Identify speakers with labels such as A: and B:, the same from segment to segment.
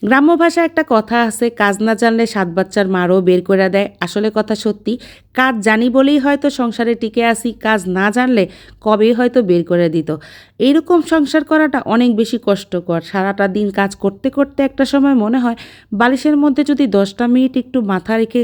A: গ্রাম্য ভাষায় একটা কথা আছে, কাজ না জানলে ৭ বাচ্চার মারও বের করে দেয়। আসলে কথা সত্যি। কাজ জানি বলেই হয়তো সংসারে টিকে আছি, কাজ না জানলে কবেই হয়তো বের করে দিত। এইরকম সংসার করাটা অনেক বেশি কষ্টকর। সারাটা দিন কাজ করতে করতে একটা সময় মনে হয় বালিশের মধ্যে যদি ১০টা মিনিট একটু মাথা রেখে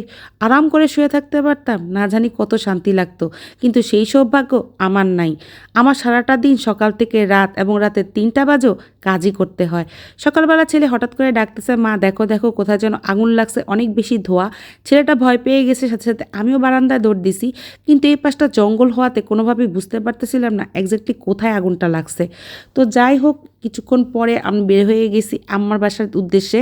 A: আরাম করে শুয়ে থাকতে পারতাম, না জানি কত শান্তি লাগতো। কিন্তু সেই সৌভাগ্য আমার নাই। আমার সারাটা দিন সকাল থেকে রাত এবং রাতের ৩টা বাজেও কাজই করতে হয়। সকালবেলা ছেলে হঠাৎ করে ডাকতেছে, মা দেখো দেখো কোথায় যেন আগুন লাগছে, অনেক বেশি ধোঁয়া। ছেলেটা ভয় পেয়ে গেছে, সাথে সাথে আমিও বারান্দায় দৌড় দিছি। কিন্তু এই পাশটা জঙ্গল হওয়াতে কোনোভাবেই বুঝতে পারতেছিলাম না এক্স্যাক্টলি কোথায় আগুনটা লাগছে। তো যাই হোক, কিছুক্ষণ পরে আমি বের হয়ে গেছি আম্মার বাসার উদ্দেশ্যে।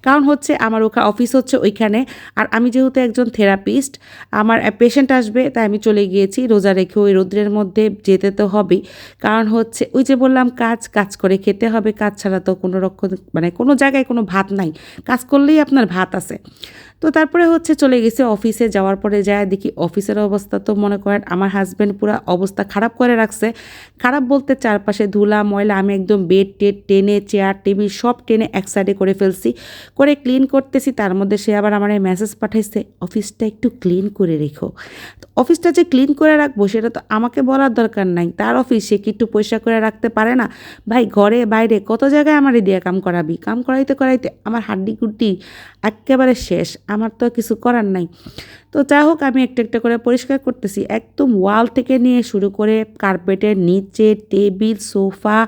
A: কারণ হচ্ছে আমার অফিস হচ্ছে ওইখানে। আর আমি যেহেতু একজন থেরাপিস্ট, আমার পেশেন্ট আসবে, তাই আমি চলে গিয়েছি। রোজা রেখে ওই রৌদ্রের মধ্যে যেতে তো হবেই। কারণ হচ্ছে ওই যে বললাম, কাজ করে খেতে হবে। কাজ ছাড়া তো কোনো রকম মানে কোনো জায়গায় কোনো ভাত নাই। কাজ করলেই আপনার ভাত আছে। তো তারপরে হচ্ছে চলে গেছি অফিসে। যাওয়ার পরে যায় দেখি অফিসের অবস্থা তো মনে করেন আমার হাজব্যান্ড পুরো অবস্থা খারাপ করে রাখছে। খারাপ বলতে চারপাশে ধুলা ময়লা, আমি একদম বেড টেড টেনে, চেয়ার টেবিল সব টেনে এক সাইডে করে ফেলছি। করে ক্লিন করতেছি, তার মধ্যে সে আবার আমার মেসেজ পাঠাইছে, অফিসটা একটু ক্লিন করে রেখো। তো অফিসটা যে ক্লিন করে রাখবো সেটা তো আমাকে বলার দরকার নাই। তার অফিস, সে কি একটু পরিষ্কার করে রাখতে পারে না? ভাই, ঘরে বাইরে কত জায়গায় আমারে দিয়ে কাম করাবি। কাম করাইতে করাইতে আমার হাড্ডি গুড্ডি এক্কেবারে শেষ। আমার তো কিছু করার নাই। তো যাই হোক, আমি একটা একটা করে পরিষ্কার করতেছি। একদম ওয়াল থেকে নিয়ে শুরু করে কার্পেটের নিচে, টেবিল, সোফা,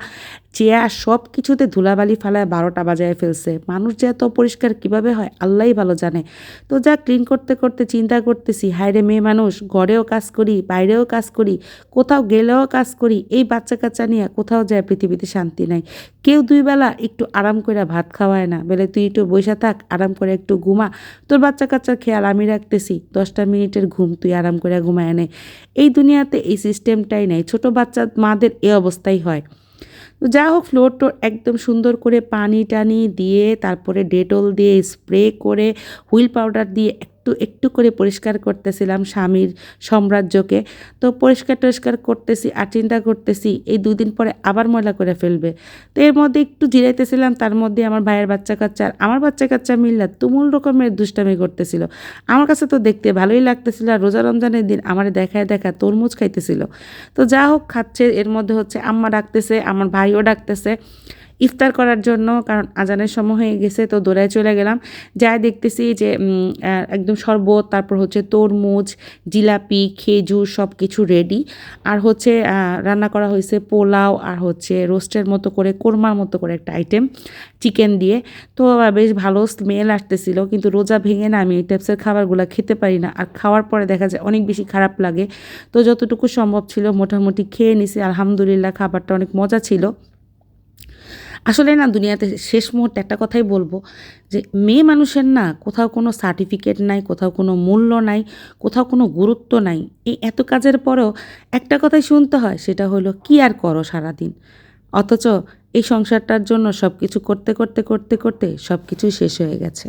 A: চেয়ার সব কিছুতে ধুলাবালি ফালায় ১২টা বাজায় ফেলছে। মানুষ যে এত পরিষ্কার কীভাবে হয় আল্লাহই ভালো জানে। তো যা ক্লিন করতে করতে চিন্তা করতেছি, হায়রে মেয়ে মানুষ, ঘরেও কাজ করি, বাইরেও কাজ করি, কোথাও গেলেও কাজ করি, এই বাচ্চা কাচ্চা নিয়ে কোথাও যায় পৃথিবীতে শান্তি নাই। কেউ ২ বেলা একটু আরাম করে ভাত খাওয়ায় না, বলে তুই একটু বইসা থাক, আরাম করে একটু ঘুমা, তোর বাচ্চা কাচ্চার খেয়াল আমি রাখতেছি, ১০টা মিনিটের ঘুম তুই আরাম করে ঘুমায় নে। এই দুনিয়াতে এই সিস্টেমটাই নেই। ছোট বাচ্চা মাদের এ অবস্থাই হয়। তো যা হোক, ফ্লোর টোর একদম সুন্দর করে পানি টানি দিয়ে, তারপরে ডেটল দিয়ে স্প্রে করে, হুইল পাউডার দিয়ে একটু একটু করে পরিষ্কার করতেছিলাম স্বামীর সাম্রাজ্যকে। তো পরিষ্কার টরিষ্কার করতেছি আর চিন্তা করতেছি এই ২ দিন পরে আবার ময়লা করে ফেলবে। তো এর মধ্যে একটু জিরাইতেছিলাম, তার মধ্যে আমার ভাইয়ের বাচ্চা কাচ্চা আর আমার বাচ্চা কাচ্চা মিল্লা তুমুল রকমের দুষ্টামি করতেছিল। আমার কাছে তো দেখতে ভালোই লাগতেছিল। আর রোজা রমজানের দিন আমার দেখায় দেখা তরমুজ খাইতেছিল। তো যা হোক, খাচ্ছে। এর মধ্যে হচ্ছে আম্মা ডাকতেছে, আমার ভাইও ডাকতেছে ইফতার করার জন্য, কারণ আজানের সময় হয়ে গেছে। তো দৌড়ায় চলে গেলাম। যাই দেখতেছি যে একদম শরবত, তারপর হচ্ছে তরমুজ, জিলাপি, খেজুর সব কিছু রেডি। আর হচ্ছে রান্না করা হয়েছে পোলাও, আর হচ্ছে রোস্টের মতো করে, কোরমার মতো করে একটা আইটেম চিকেন দিয়ে। তো বেশ ভালো স্মেল আসতেছিল। কিন্তু রোজা ভেঙে না আমি এই টাইপসের খাবারগুলো খেতে পারি না। আর খাওয়ার পরে দেখা যায় অনেক বেশি খারাপ লাগে। তো যতটুকু সম্ভব ছিল মোটামুটি খেয়ে নিছি। আলহামদুলিল্লাহ, খাবারটা অনেক মজা ছিল। আসলে না, দুনিয়াতে শেষ মুহূর্তে একটা কথাই বলবো, যে মেয়ে মানুষের না কোথাও কোনো সার্টিফিকেট নাই, কোথাও কোনো মূল্য নাই, কোথাও কোনো গুরুত্ব নাই। এই এত কাজের পরেও একটা কথাই শুনতে হয়, সেটা হলো কি আর করো সারাদিন। অথচ এই সংসারটার জন্য সব কিছু করতে করতে করতে করতে সব কিছুই শেষ হয়ে গেছে।